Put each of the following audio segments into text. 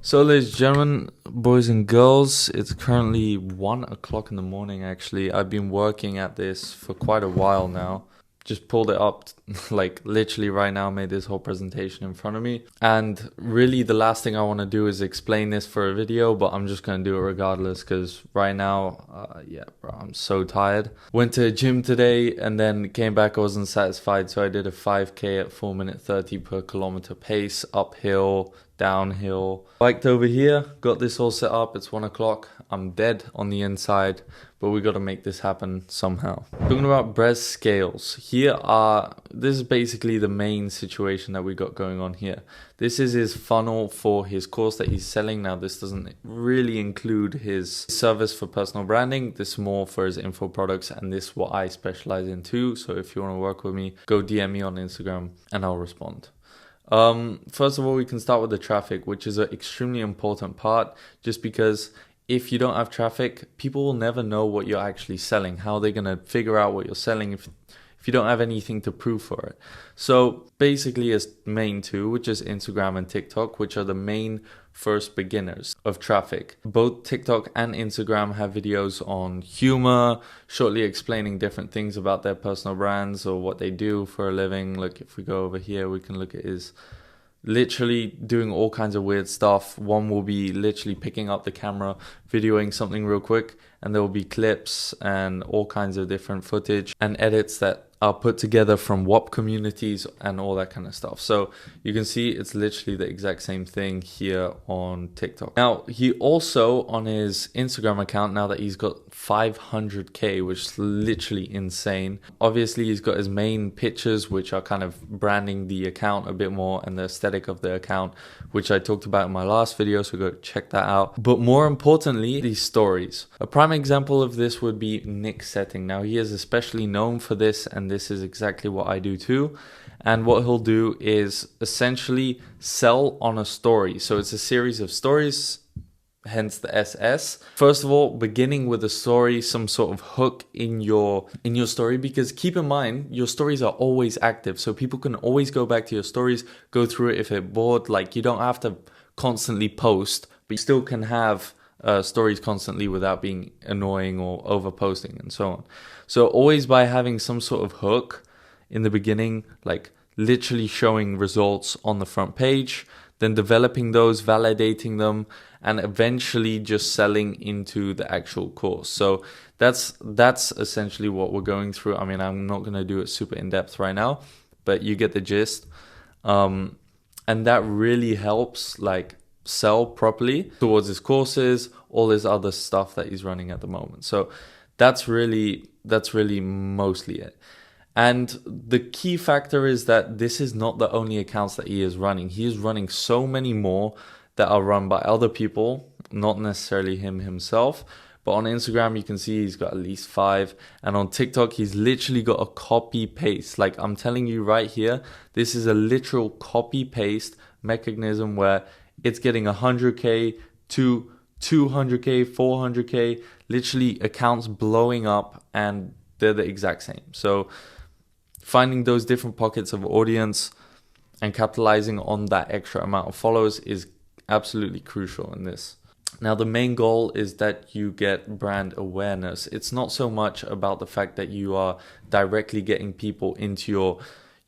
So, ladies and gentlemen, boys and girls, it's currently 1 o'clock in the morning actually. I've been working at this for quite a while now. Just pulled it up like literally right now, made this whole presentation in front of me. And really the last thing I want to do is explain this for a video, but I'm just going to do it regardless because right now, bro, I'm so tired. Went to a gym today and then came back, I wasn't satisfied. So I did a 5K at 4:30 per kilometer pace, uphill, downhill. Biked over here, got this all set up. It's 1 o'clock. I'm dead on the inside, but we got to make this happen somehow. Talking about brez scales, this is basically the main situation that we got going on here. This is his funnel for his course that he's selling. Now, this doesn't really include his service for personal branding. This is more for his info products, and this is what I specialize in too. So if you want to work with me, go DM me on Instagram and I'll respond. First of all, we can start with the traffic, which is an extremely important part, just because if you don't have traffic, people will never know what you're actually selling. How are they going to figure out what you're selling if you don't have anything to prove for it? So basically it's main two, which is Instagram and TikTok, which are the main first beginners of traffic. Both TikTok and Instagram have videos on humor, shortly explaining different things about their personal brands or what they do for a living. Look, if we go over here, we can look at his literally doing all kinds of weird stuff. One will be literally picking up the camera, videoing something real quick, and there will be clips and all kinds of different footage and edits that are put together from WAP communities and all that kind of stuff. So you can see it's literally the exact same thing here on TikTok. Now, he also on his Instagram account, now that he's got 500k, which is literally insane. Obviously, he's got his main pictures, which are kind of branding the account a bit more and the aesthetic of the account, which I talked about in my last video, so go check that out. But more importantly, these stories. A prime example of this would be Nick setting. Now, he is especially known for this, and this is exactly what I do too. And what he'll do is essentially sell on a story. So it's a series of stories, hence the SS. First of all, beginning with a story, some sort of hook in your story, because keep in mind, your stories are always active. So people can always go back to your stories, go through it if they're bored. Like, you don't have to constantly post, but you still can have stories constantly without being annoying or over posting and so on. So always by having some sort of hook in the beginning, like literally showing results on the front page, then developing those, validating them, and eventually just selling into the actual course. So that's essentially what we're going through. I mean, I'm not going to do it super in depth right now, but you get the gist. And that really helps like sell properly towards his courses, all his other stuff that he's running at the moment. So that's really mostly it. And the key factor is that this is not the only accounts that he is running. He is running so many more that are run by other people, not necessarily him himself. But on Instagram, you can see he's got at least 5. And on TikTok, he's literally got a copy paste. Like I'm telling you right here, this is a literal copy paste mechanism where it's getting 100k to 200k, 400k, literally accounts blowing up, and they're the exact same. So finding those different pockets of audience and capitalizing on that extra amount of followers is absolutely crucial in this. Now, the main goal is that you get brand awareness. It's not so much about the fact that you are directly getting people into your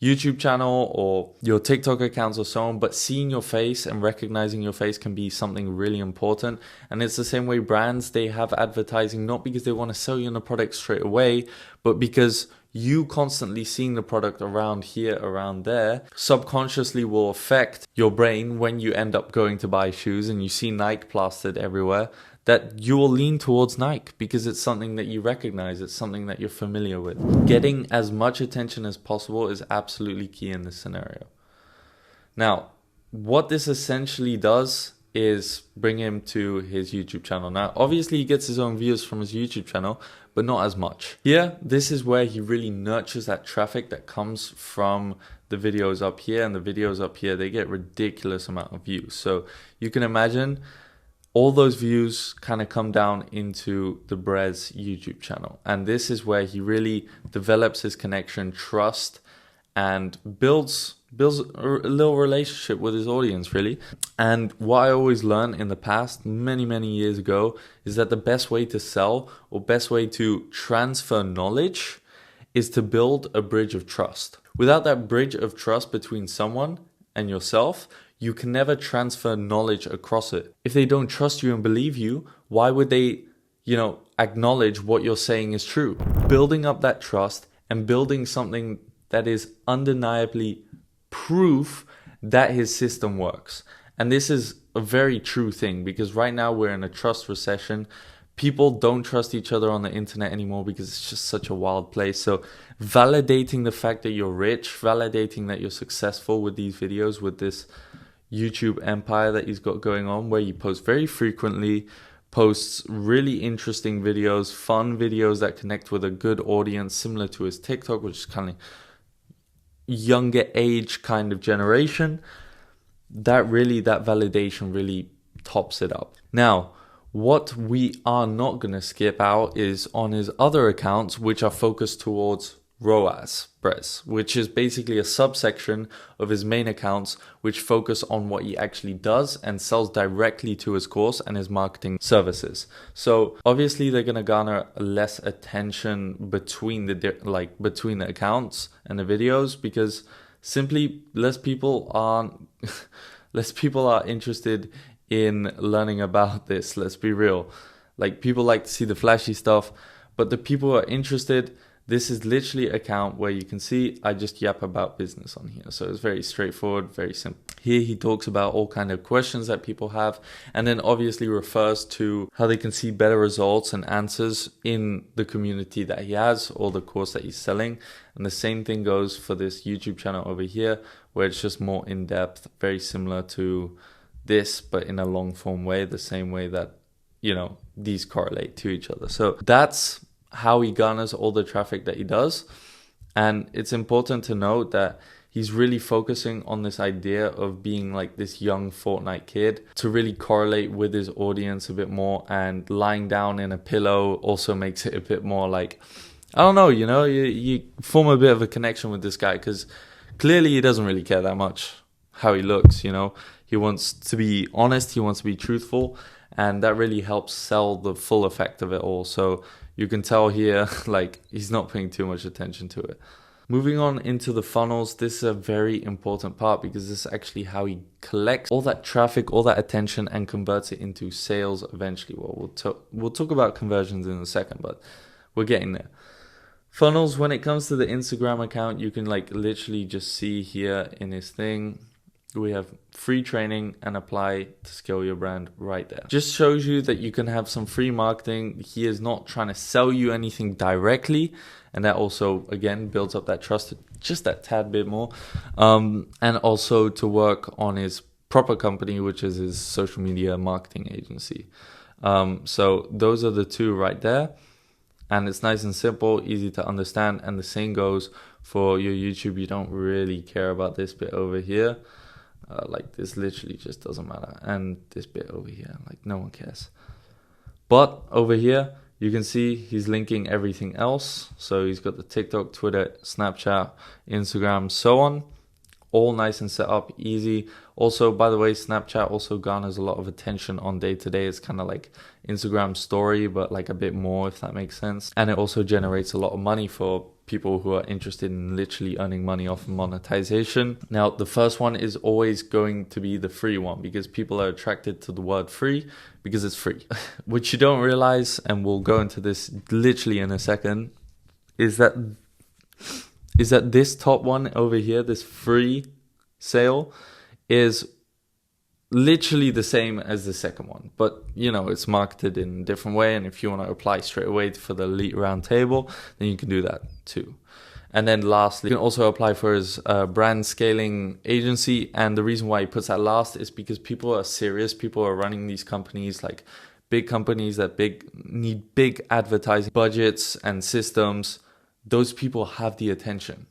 YouTube channel or your TikTok accounts or so on, but seeing your face and recognizing your face can be something really important. And it's the same way brands, they have advertising, not because they want to sell you on a product straight away, but because you constantly seeing the product around here, around there, subconsciously will affect your brain when you end up going to buy shoes and you see Nike plastered everywhere, that you will lean towards Nike because it's something that you recognize, it's something that you're familiar with. Getting as much attention as possible is absolutely key in this scenario. Now, what this essentially does is bring him to his YouTube channel. Now, obviously he gets his own views from his YouTube channel, but not as much. Here, this is where he really nurtures that traffic that comes from the videos up here, and the videos up here, they get ridiculous amount of views. So you can imagine all those views kind of come down into the Brez YouTube channel. And this is where he really develops his connection, trust, and builds a little relationship with his audience, really. And what I always learned in the past, many years ago, is that the best way to sell or best way to transfer knowledge is to build a bridge of trust. Without that bridge of trust between someone and yourself, you can never transfer knowledge across it. If they don't trust you and believe you, why would they, acknowledge what you're saying is true? Building up that trust and building something that is undeniably proof that his system works. And this is a very true thing, because right now we're in a trust recession. People don't trust each other on the internet anymore because it's just such a wild place. So validating the fact that you're rich, validating that you're successful with these videos, with this YouTube empire that he's got going on, where he posts very frequently, posts really interesting videos, fun videos that connect with a good audience, similar to his TikTok, which is kind of younger age kind of generation. That validation really tops it up. Now, what we are not going to skip out is on his other accounts, which are focused towards ROAS, brez, which is basically a subsection of his main accounts, which focus on what he actually does and sells directly to his course and his marketing services. So obviously they're going to garner less attention between the accounts and the videos, because simply less people are interested in learning about this. Let's be real. Like, people like to see the flashy stuff, but the people who are interested, this is literally an account where you can see I just yap about business on here. So it's very straightforward, very simple. Here he talks about all kind of questions that people have, and then obviously refers to how they can see better results and answers in the community that he has or the course that he's selling. And the same thing goes for this YouTube channel over here, where it's just more in depth, very similar to this, but in a long form way, the same way that, these correlate to each other. So that's how he garners all the traffic that he does. And it's important to note that he's really focusing on this idea of being like this young Fortnite kid to really correlate with his audience a bit more. And lying down in a pillow also makes it a bit more like, I don't know, you form a bit of a connection with this guy, because clearly he doesn't really care that much how he looks. He wants to be honest, he wants to be truthful, and that really helps sell the full effect of it all. So you can tell here, like, he's not paying too much attention to it. Moving on into the funnels, this is a very important part, because this is actually how he collects all that traffic, all that attention, and converts it into sales eventually. Well, we'll talk about conversions in a second, but we're getting there. Funnels, when it comes to the Instagram account, you can literally just see here in his thing, we have free training and apply to scale your brand right there. Just shows you that you can have some free marketing. He is not trying to sell you anything directly. And that also, again, builds up that trust just that tad bit more. And also to work on his proper company, which is his social media marketing agency. So those are the two right there. And it's nice and simple, easy to understand. And the same goes for your YouTube. You don't really care about this bit over here. This literally just doesn't matter. And this bit over here, no one cares. But over here, you can see he's linking everything else. So he's got the TikTok, Twitter, Snapchat, Instagram, so on. All nice and set up, easy. Also, by the way, Snapchat also garners a lot of attention on day to day. It's kind of like Instagram story, but a bit more, if that makes sense. And it also generates a lot of money for people who are interested in literally earning money off monetization. Now, the first one is always going to be the free one, because people are attracted to the word free because it's free. What you don't realize, and we'll go into this literally in a second, is that this top one over here, this free sale, is literally the same as the second one, but it's marketed in a different way. And if you want to apply straight away for the elite round table, then you can do that too. And then lastly, you can also apply for his brand scaling agency. And the reason why he puts that last is because people are serious. People are running these companies, big companies that need big advertising budgets and systems. Those people have the attention.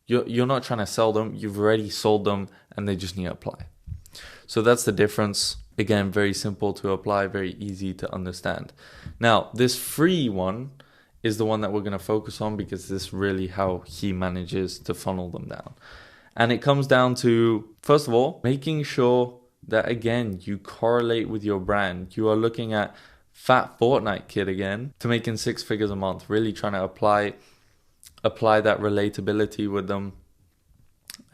You're not trying to sell them. You've already sold them, and they just need to apply. So that's the difference. Again, very simple to apply, very easy to understand. Now, this free one is the one that we're going to focus on, because this is really how he manages to funnel them down. And it comes down to, first of all, making sure that, again, you correlate with your brand. You are looking at Fat Fortnite Kid again to making 6 figures a month, really trying to apply that relatability with them,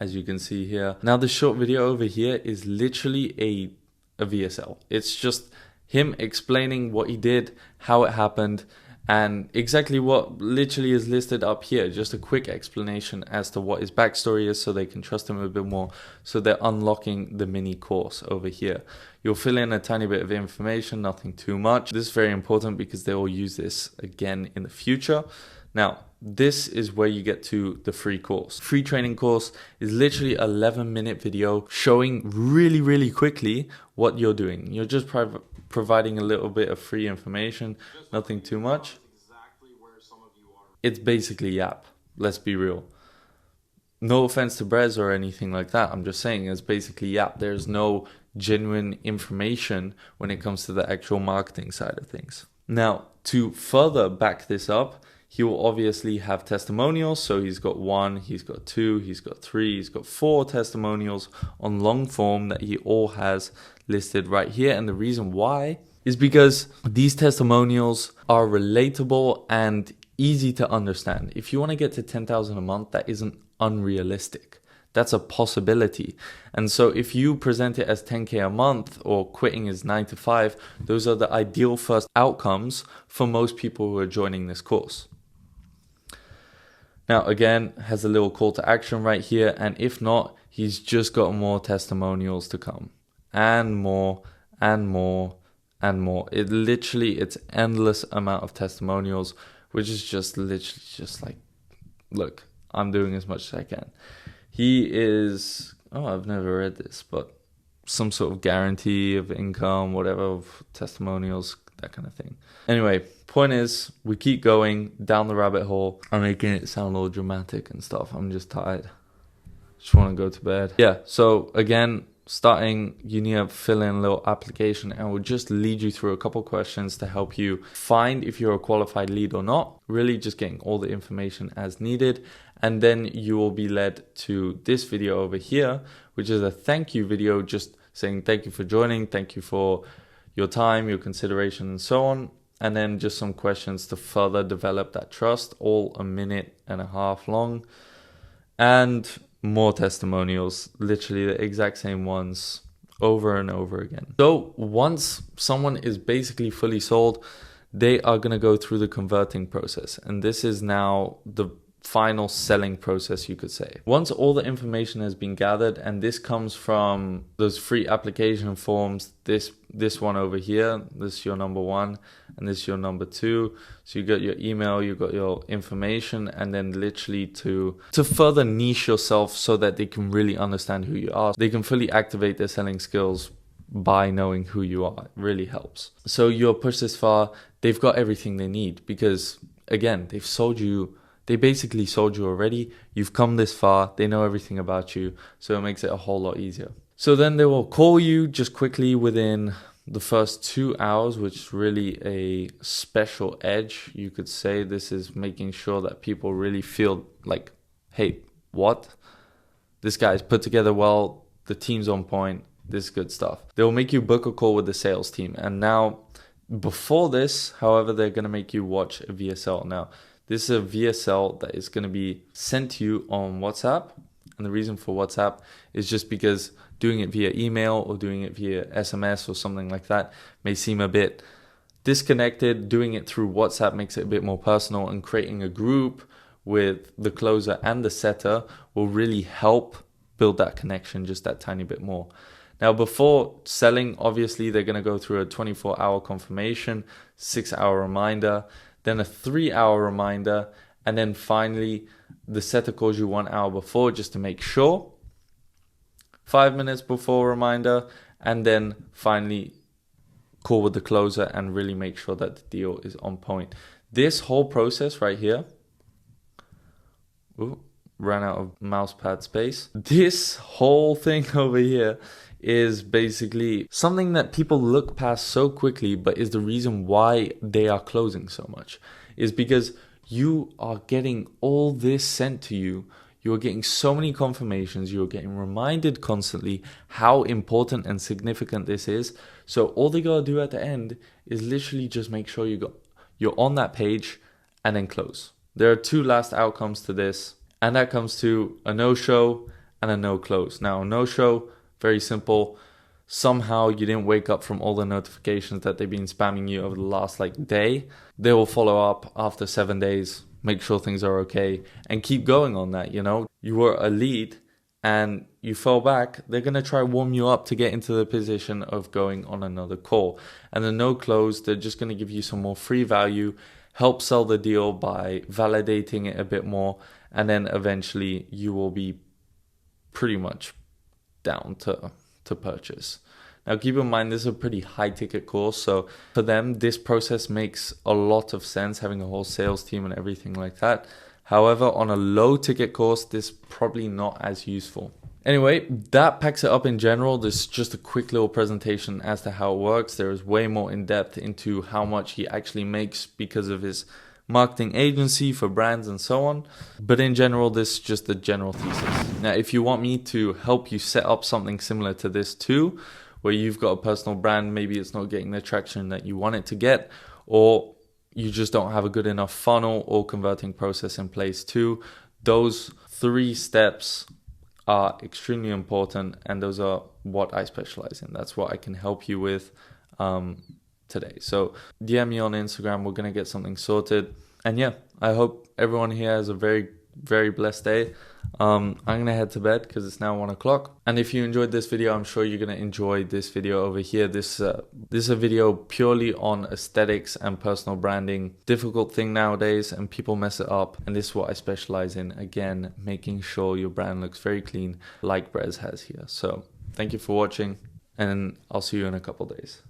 as you can see here. Now, the short video over here is literally a VSL. It's just him explaining what he did, how it happened, and exactly what literally is listed up here. Just a quick explanation as to what his backstory is, so they can trust him a bit more. So they're unlocking the mini course over here. You'll fill in a tiny bit of information, nothing too much. This is very important because they will use this again in the future. Now, this is where you get to the free course. Free training course is literally 11-minute video showing really, really quickly what you're doing. You're just providing a little bit of free information, nothing too much. It's basically Yap, let's be real. No offense to Brez or anything like that. I'm just saying it's basically Yap. There's no genuine information when it comes to the actual marketing side of things. Now, to further back this up, he will obviously have testimonials. So he's got 1, he's got 2, he's got 3, he's got 4 testimonials on long form that he all has listed right here. And the reason why is because these testimonials are relatable and easy to understand. If you want to get to 10,000 a month, that isn't unrealistic. That's a possibility. And so if you present it as 10K a month, or quitting is 9 to 5, those are the ideal first outcomes for most people who are joining this course. Now, again, has a little call to action right here. And if not, he's just got more testimonials to come, and more and more and more. It's endless amount of testimonials, which is just literally just like, look, I'm doing as much as I can. He is, I've never read this, but some sort of guarantee of income, whatever, of testimonials, that kind of thing. Anyway, point is, we keep going down the rabbit hole. I'm making it sound all dramatic and stuff. I'm just tired. Just want to go to bed. Yeah, so again, starting, you need to fill in a little application, and we'll just lead you through a couple questions to help you find if you're a qualified lead or not. Really just getting all the information as needed. And then you will be led to this video over here, which is a thank you video, just saying thank you for joining, thank you for your time, your consideration, and so on. And then just some questions to further develop that trust, all 1.5 minutes long. And more testimonials, literally the exact same ones over and over again. So once someone is basically fully sold, they are going to go through the converting process. And this is now the final selling process, you could say. Once all the information has been gathered, and this comes from those free application forms, this one over here, this is your number 1, and this is your number 2. So you got your email, you got your information, and then literally to further niche yourself so that they can really understand who you are. They can fully activate their selling skills by knowing who you are. It really helps. So you're pushed this far, they've got everything they need, because again, they basically sold you already. You've come this far. They know everything about you. So it makes it a whole lot easier. So then they will call you just quickly within the first 2 hours, which is really a special edge. You could say this is making sure that people really feel like, hey, what? This guy's put together well. The team's on point. This is good stuff. They'll make you book a call with the sales team. And now, before this, however, they're going to make you watch a VSL. Now, this is a VSL that is going to be sent to you on WhatsApp. And the reason for WhatsApp is just because doing it via email or doing it via SMS or something like that may seem a bit disconnected. Doing it through WhatsApp makes it a bit more personal, and creating a group with the closer and the setter will really help build that connection just that tiny bit more. Now, before selling, obviously, they're going to go through a 24-hour confirmation, 6-hour reminder, then a 3-hour reminder, and then finally the setter calls you 1 hour before just to make sure, 5 minutes before reminder, and then finally call with the closer and really make sure that the deal is on point. This whole process right here, ran out of mouse pad space. This whole thing over here is basically something that people look past so quickly, but is the reason why they are closing so much. is because you are getting all this sent to you. You're getting so many confirmations. You're getting reminded constantly how important and significant this is. So all they gotta do at the end is literally just make sure you're on that page and then close. There are two last outcomes to this, and that comes to a no-show and a no-close. Now, a no-show, very simple. Somehow you didn't wake up from all the notifications that they've been spamming you over the last day. They will follow up after 7 days, make sure things are okay, and keep going on that. You were a lead and you fell back. They're going to try warm you up to get into the position of going on another call. And the no close, they're just going to give you some more free value, help sell the deal by validating it a bit more, and then eventually you will be pretty much down to purchase. Now keep in mind, this is a pretty high ticket course, so for them this process makes a lot of sense, having a whole sales team and everything like that. However, on a low ticket course, this is probably not as useful. Anyway, that packs it up in general. This is just a quick little presentation as to how it works. There is way more in depth into how much he actually makes because of his marketing agency for brands and so on. But in general, this is just the general thesis. Now, if you want me to help you set up something similar to this too, where you've got a personal brand, maybe it's not getting the traction that you want it to get, or you just don't have a good enough funnel or converting process in place too, those 3 steps are extremely important, and those are what I specialize in. That's what I can help you with today. So DM me on Instagram. We're going to get something sorted. And yeah, I hope everyone here has a very, very blessed day. I'm going to head to bed because it's now 1 o'clock. And if you enjoyed this video, I'm sure you're going to enjoy this video over here. This is a video purely on aesthetics and personal branding. Difficult thing nowadays, and people mess it up. And this is what I specialize in. Again, making sure your brand looks very clean, like Brez has here. So thank you for watching, and I'll see you in a couple days.